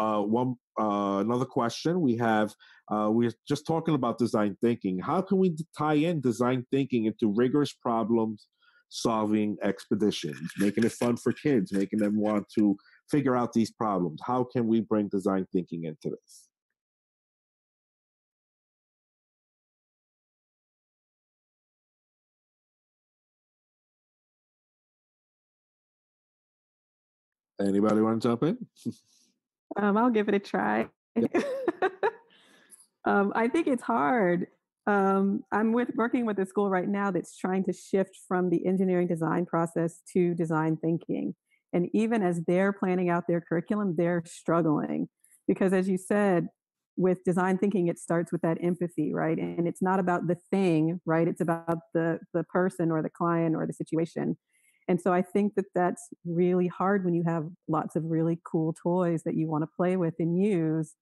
another question we have. We're just talking about design thinking. How can we tie in design thinking into rigorous problems solving expeditions, making it fun for kids, making them want to figure out these problems? How can we bring design thinking into this? Anybody want to jump in? I'll give it a try. I think it's hard. I'm working with a school right now that's trying to shift from the engineering design process to design thinking. And even as they're planning out their curriculum, they're struggling because, as you said, with design thinking, it starts with that empathy, right? And it's not about the thing, right? It's about the person or the client or the situation. And so I think that that's really hard when you have lots of really cool toys that you want to play with and use,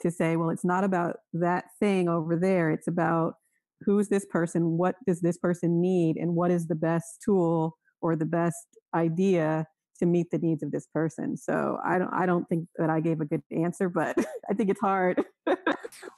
to say, well, it's not about that thing over there. It's about who's this person, what does this person need, and what is the best tool or the best idea to meet the needs of this person. So I don't think that I gave a good answer, but I think it's hard.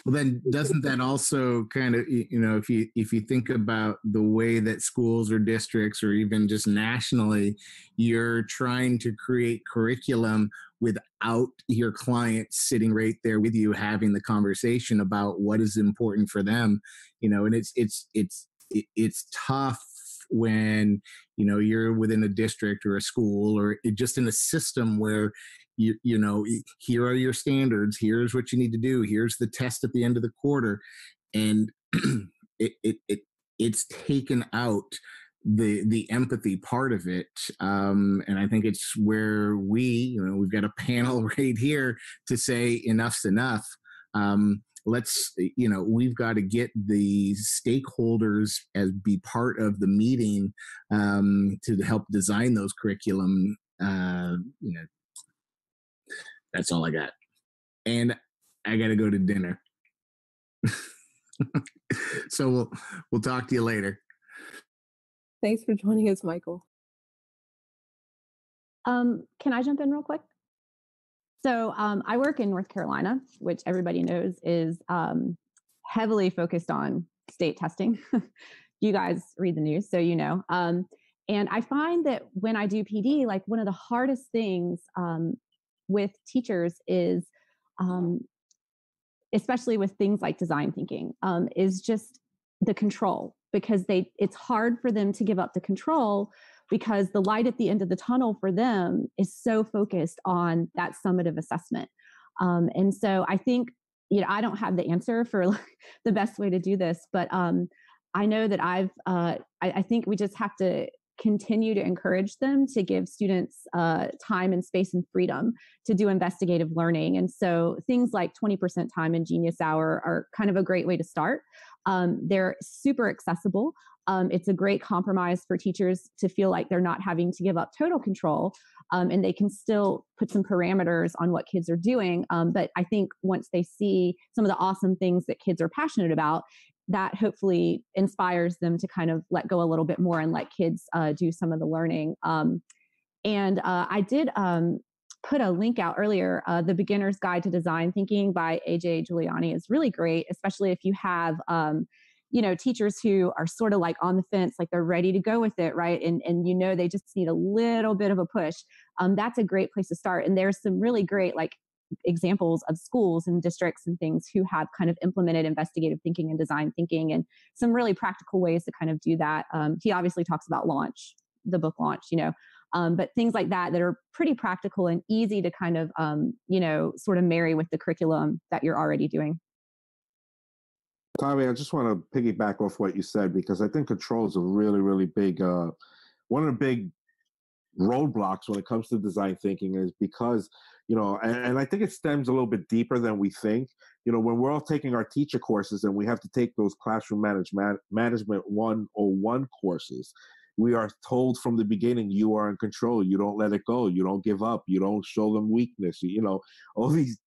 Well, then doesn't that also kind of, if you think about the way that schools or districts or even just nationally, you're trying to create curriculum without your client sitting right there with you having the conversation about what is important for them, and it's tough when you're within a district or a school or just in a system where here are your standards, here's what you need to do, here's the test at the end of the quarter, and it's taken out the empathy part of it, and I think it's where we've got a panel right here to say enough's enough. We've got to get the stakeholders as be part of the meeting to help design those curriculum. That's all I got. And I got to go to dinner. So we'll talk to you later. Thanks for joining us, Micheal. Can I jump in real quick? So I work in North Carolina, which everybody knows is heavily focused on state testing. You guys read the news, so you know. And I find that when I do PD, like one of the hardest things with teachers is, especially with things like design thinking, is just the control, because it's hard for them to give up the control, because the light at the end of the tunnel for them is so focused on that summative assessment. And so I think, I don't have the answer for the best way to do this, but I know that I think we just have to continue to encourage them to give students time and space and freedom to do investigative learning. And so things like 20% time in Genius Hour are kind of a great way to start. They're super accessible. It's a great compromise for teachers to feel like they're not having to give up total control, and they can still put some parameters on what kids are doing. But I think once they see some of the awesome things that kids are passionate about, that hopefully inspires them to kind of let go a little bit more and let kids do some of the learning. And I did put a link out earlier. The Beginner's Guide to Design Thinking by AJ Giuliani is really great, especially if you have teachers who are sort of like on the fence, like they're ready to go with it, right? And they just need a little bit of a push. That's a great place to start. And there's some really great examples of schools and districts and things who have kind of implemented investigative thinking and design thinking, and some really practical ways to kind of do that. He obviously talks about the book Launch, but things like that are pretty practical and easy to kind of, sort of marry with the curriculum that you're already doing. Tavia, I just want to piggyback off what you said, because I think control is a really, really big, one of the big roadblocks when it comes to design thinking, is because, and I think it stems a little bit deeper than we think. When we're all taking our teacher courses and we have to take those classroom management 101 courses, we are told from the beginning, you are in control. You don't let it go. You don't give up. You don't show them weakness. All these,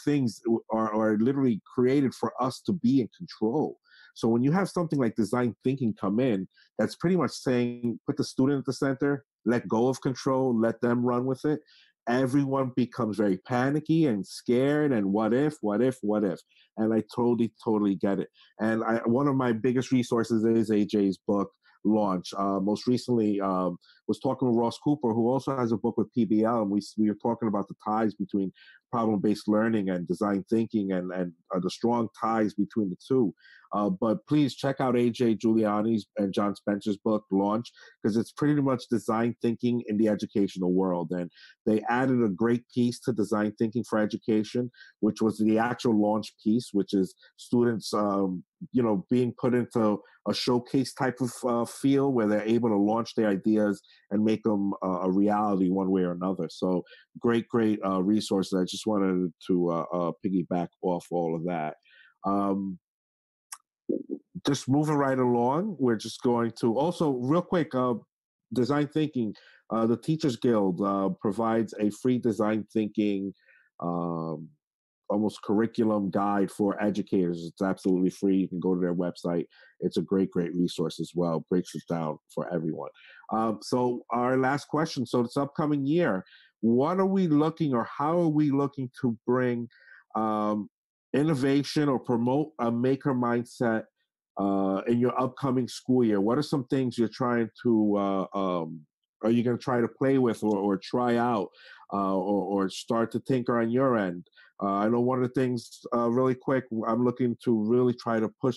things are literally created for us to be in control. So when you have something like design thinking come in, that's pretty much saying, put the student at the center, let go of control, let them run with it. Everyone becomes very panicky and scared and what if? And I totally get it. And one of my biggest resources is AJ's book, Launch. Most recently, was talking with Ross Cooper, who also has a book with PBL, and we were talking about the ties between problem-based learning and design thinking, and the strong ties between the two. But please check out AJ Giuliani's and John Spencer's book, Launch, because it's pretty much design thinking in the educational world. And they added a great piece to design thinking for education, which was the actual launch piece, which is students, being put into a showcase type of feel where they're able to launch their ideas and make them a reality one way or another. So great resources. I just wanted to piggyback off all of that. Just moving right along, we're just going to also real quick, design thinking. The Teachers Guild provides a free design thinking almost curriculum guide for educators. It's absolutely free. You can go to their website. It's a great resource as well. Breaks it down for everyone. So our last question. So this upcoming year, what are we looking, or how are we looking to bring innovation or promote a maker mindset in your upcoming school year? What are some things you're trying to, are you going to try to play with or try out or start to tinker on your end? I know one of the things, really quick, I'm looking to really try to push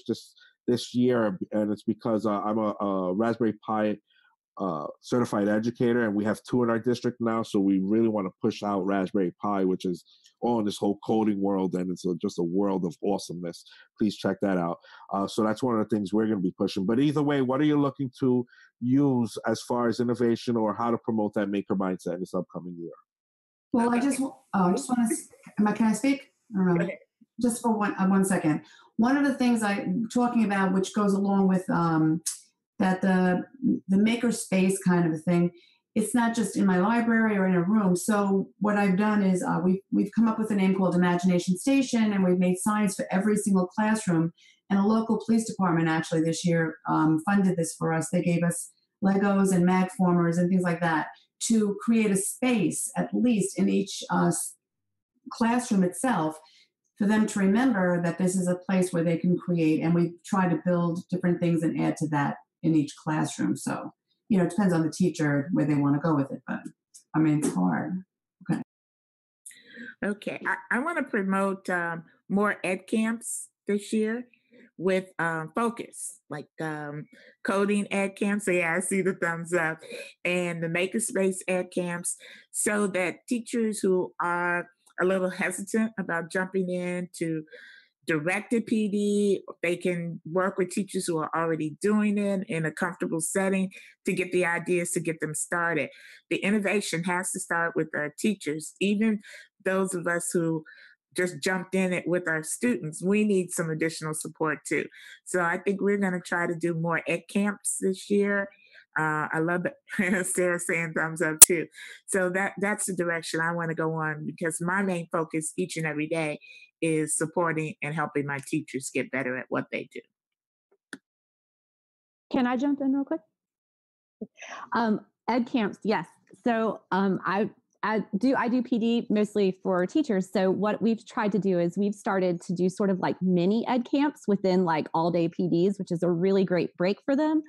this year, and it's because I'm a Raspberry Pi certified educator, and we have 2 in our district now, so we really want to push out Raspberry Pi, which is all in this whole coding world, and it's just a world of awesomeness. Please check that out. So that's one of the things we're going to be pushing. But either way, what are you looking to use as far as innovation or how to promote that maker mindset in this upcoming year? Well, I just want to, can I speak? I don't know. Okay. Just for 1 second. One of the things I'm talking about, which goes along with that the makerspace kind of a thing, it's not just in my library or in a room. So what I've done is we've come up with a name called Imagination Station, and we've made signs for every single classroom. And a local police department actually this year funded this for us. They gave us Legos and mag formers and things like that to create a space, at least in each classroom itself, for them to remember that this is a place where they can create. And we try to build different things and add to that in each classroom. So, it depends on the teacher where they want to go with it. But I mean, it's hard. Okay. Okay. I want to promote more ed camps this year with focus, like coding ed camps. So yeah, I see the thumbs up, and the makerspace ed camps, so that teachers who are a little hesitant about jumping into directed PD, they can work with teachers who are already doing it in a comfortable setting to get the ideas, to get them started. The innovation has to start with our teachers. Even those of us who just jumped in it with our students, we need some additional support too. So I think we're going to try to do more ed camps this year. I love it. Sarah saying thumbs up too. So that's the direction I want to go on, because my main focus each and every day is supporting and helping my teachers get better at what they do. Can I jump in real quick? Ed camps, yes. So I do PD mostly for teachers. So what we've tried to do is we've started to do sort of like mini ed camps within like all day PDs, which is a really great break for them.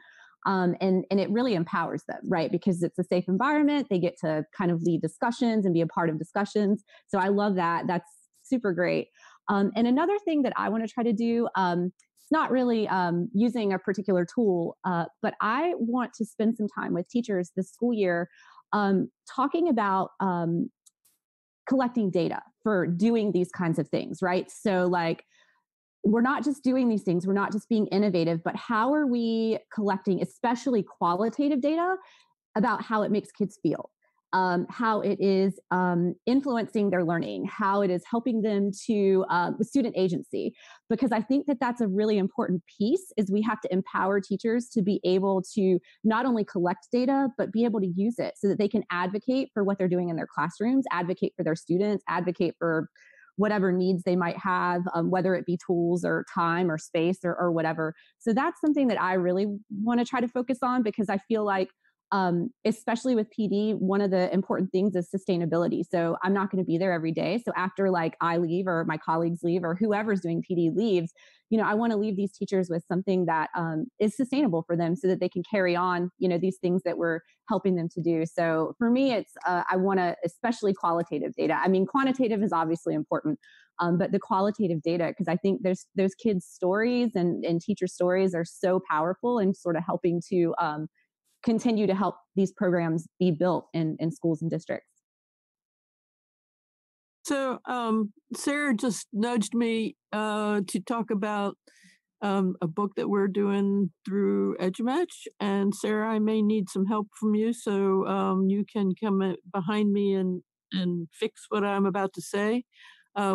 And it really empowers them, right? Because it's a safe environment. They get to kind of lead discussions and be a part of discussions. So I love that. That's super great. And another thing that I want to try to do, it's not really using a particular tool, but I want to spend some time with teachers this school year talking about collecting data for doing these kinds of things, right? So like, we're not just doing these things, we're not just being innovative, but how are we collecting, especially qualitative data, about how it makes kids feel, how it is influencing their learning, how it is helping them to with student agency. Because I think that that's a really important piece, is we have to empower teachers to be able to not only collect data, but be able to use it so that they can advocate for what they're doing in their classrooms, advocate for their students, advocate for whatever needs they might have, whether it be tools or time or space or whatever. So that's something that I really want to try to focus on, because I feel like, especially with PD, one of the important things is sustainability. So I'm not going to be there every day. So after like I leave or my colleagues leave or whoever's doing PD leaves, I want to leave these teachers with something that is sustainable for them so that they can carry on, these things that we're helping them to do. So for me, it's, I want to, especially qualitative data. I mean, quantitative is obviously important, but the qualitative data, because I think those kids' stories and teacher stories are so powerful and sort of helping to continue to help these programs be built in schools and districts. So Sarah just nudged me to talk about a book that we're doing through EduMatch. And Sarah, I may need some help from you, so you can come behind me and fix what I'm about to say.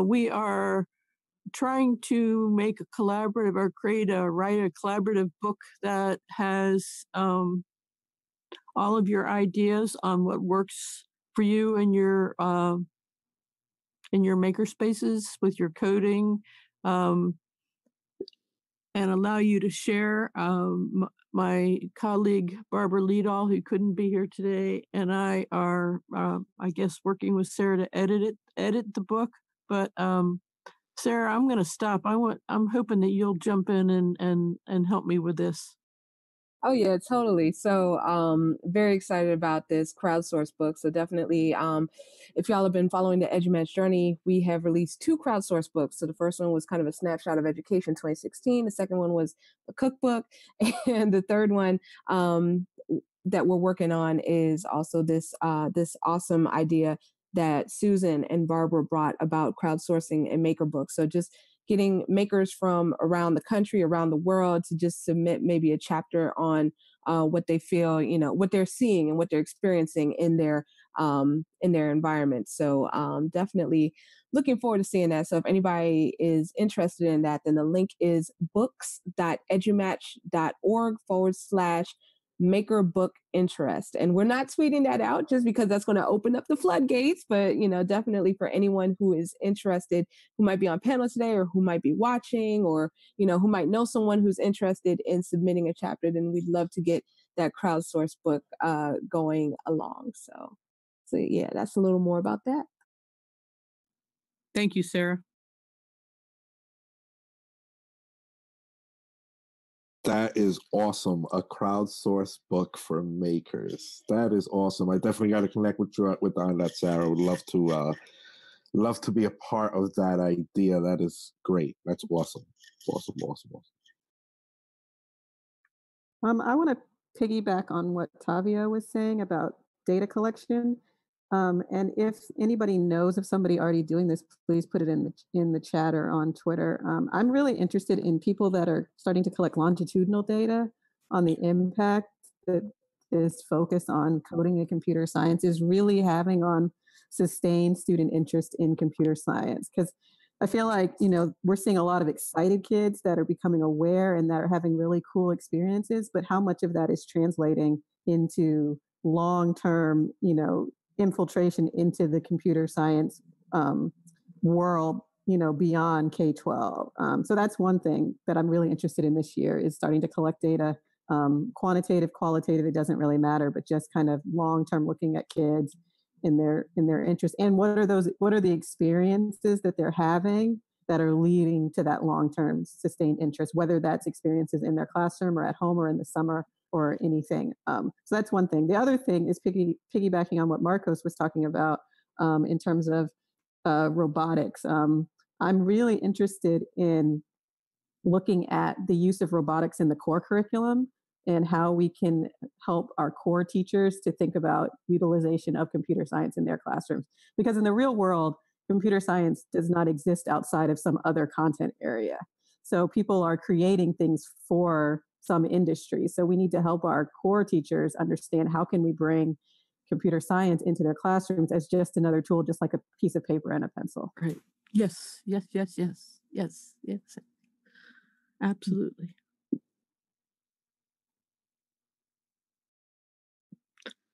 We are trying to make a collaborative or write a collaborative book that has all of your ideas on what works for you in your makerspaces with your coding, and allow you to share. My colleague Barbara Liedall, who couldn't be here today, and I are, I guess, working with Sarah to edit the book. But Sarah, I'm going to stop. I'm hoping that you'll jump in and help me with this. Oh yeah, totally. So very excited about this crowdsource book. So definitely if y'all have been following the EduMatch journey, we have released 2 crowdsource books. So the first one was kind of a snapshot of education 2016. The second one was a cookbook. And the third one that we're working on is also this awesome idea that Susan and Barbara brought about crowdsourcing and maker books. So just getting makers from around the country, around the world, to just submit maybe a chapter on what they feel, what they're seeing and what they're experiencing in their environment. So definitely looking forward to seeing that. So if anybody is interested in that, then the link is books.edumatch.org/ Maker Book Interest. And we're not tweeting that out just because that's going to open up the floodgates, but definitely for anyone who is interested, who might be on panel today or who might be watching, or who might know someone who's interested in submitting a chapter, then we'd love to get that crowdsource book going along. So yeah, that's a little more about that. Thank you, Sarah. That is awesome. A crowdsource book for makers. That is awesome. I definitely got to connect with you on that, Sarah. Would love to be a part of that idea. That is great. That's awesome. Awesome. I want to piggyback on what Tavia was saying about data collection. And if anybody knows of somebody already doing this, please put it in the chat or on Twitter. I'm really interested in people that are starting to collect longitudinal data on the impact that this focus on coding and computer science is really having on sustained student interest in computer science. Because I feel like, we're seeing a lot of excited kids that are becoming aware and that are having really cool experiences, but how much of that is translating into long-term, infiltration into the computer science world, beyond K-12. So that's one thing that I'm really interested in this year, is starting to collect data, quantitative, qualitative, it doesn't really matter, but just kind of long-term looking at kids in their interest, and what are the experiences that they're having that are leading to that long-term sustained interest, whether that's experiences in their classroom or at home or in the summer or anything. So that's one thing. The other thing is piggybacking on what Marcos was talking about in terms of robotics. I'm really interested in looking at the use of robotics in the core curriculum and how we can help our core teachers to think about utilization of computer science in their classrooms. Because in the real world, computer science does not exist outside of some other content area. So people are creating things for some industry. So we need to help our core teachers understand how can we bring computer science into their classrooms as just another tool, just like a piece of paper and a pencil. Right. Yes. Absolutely.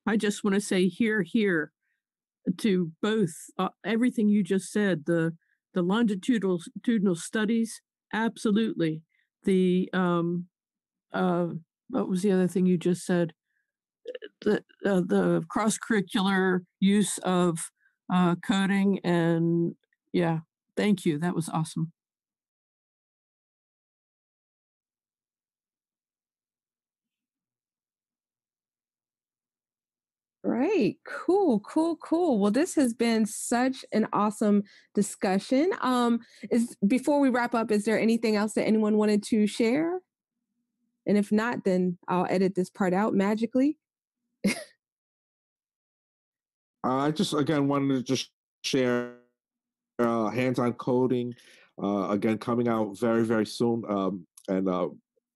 I just want to say here to both everything you just said, the longitudinal studies, absolutely. The what was the other thing you just said? The cross-curricular use of coding, and yeah, thank you. That was awesome. Right. Cool. Well, this has been such an awesome discussion. Before we wrap up, is there anything else that anyone wanted to share? And if not, then I'll edit this part out magically. I just again wanted to just share hands-on coding again coming out very, very soon, and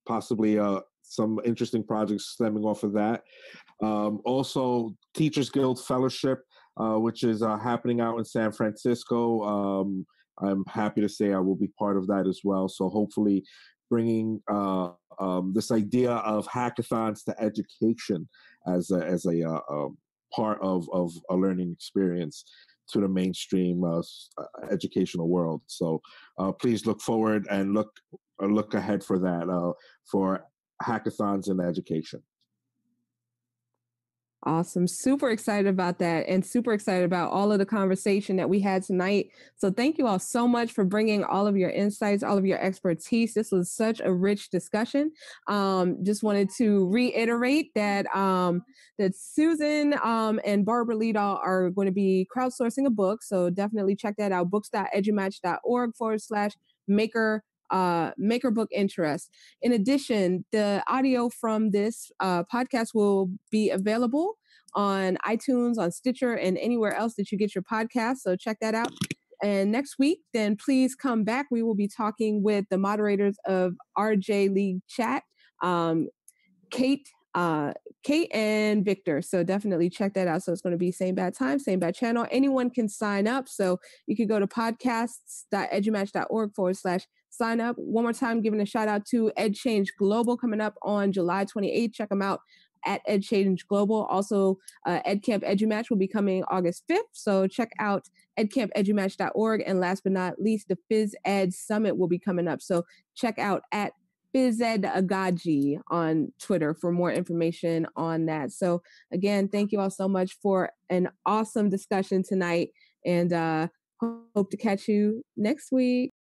possibly some interesting projects stemming off of that. Also, Teachers Guild Fellowship, which is happening out in San Francisco. I'm happy to say I will be part of that as well. So hopefully bringing this idea of hackathons to education as a part of a learning experience to the mainstream educational world. So please look forward and look ahead for that, for hackathons in education. Awesome. Super excited about that, and super excited about all of the conversation that we had tonight. So thank you all so much for bringing all of your insights, all of your expertise. This was such a rich discussion. Just wanted to reiterate that that Susan and Barbara Lidahl are going to be crowdsourcing a book. So definitely check that out, books.edumatch.org/maker book interest. In addition, the audio from this podcast will be available on iTunes, on Stitcher, and anywhere else that you get your podcast. So check that out. And next week, then please come back. We will be talking with the moderators of RJ League Chat, Kate and Victor. So definitely check that out. So it's going to be same bad time, same bad channel. Anyone can sign up. So you can go to podcasts.edumatch.org/sign up. One more time, giving a shout out to Ed Change Global coming up on July 28th. Check them out at Ed Change Global. Also, EdCamp EduMatch will be coming August 5th. So check out edcampedumatch.org. And last but not least, the Phys Ed Summit will be coming up. So check out at PhysEdAgaji on Twitter for more information on that. So again, thank you all so much for an awesome discussion tonight, and hope to catch you next week.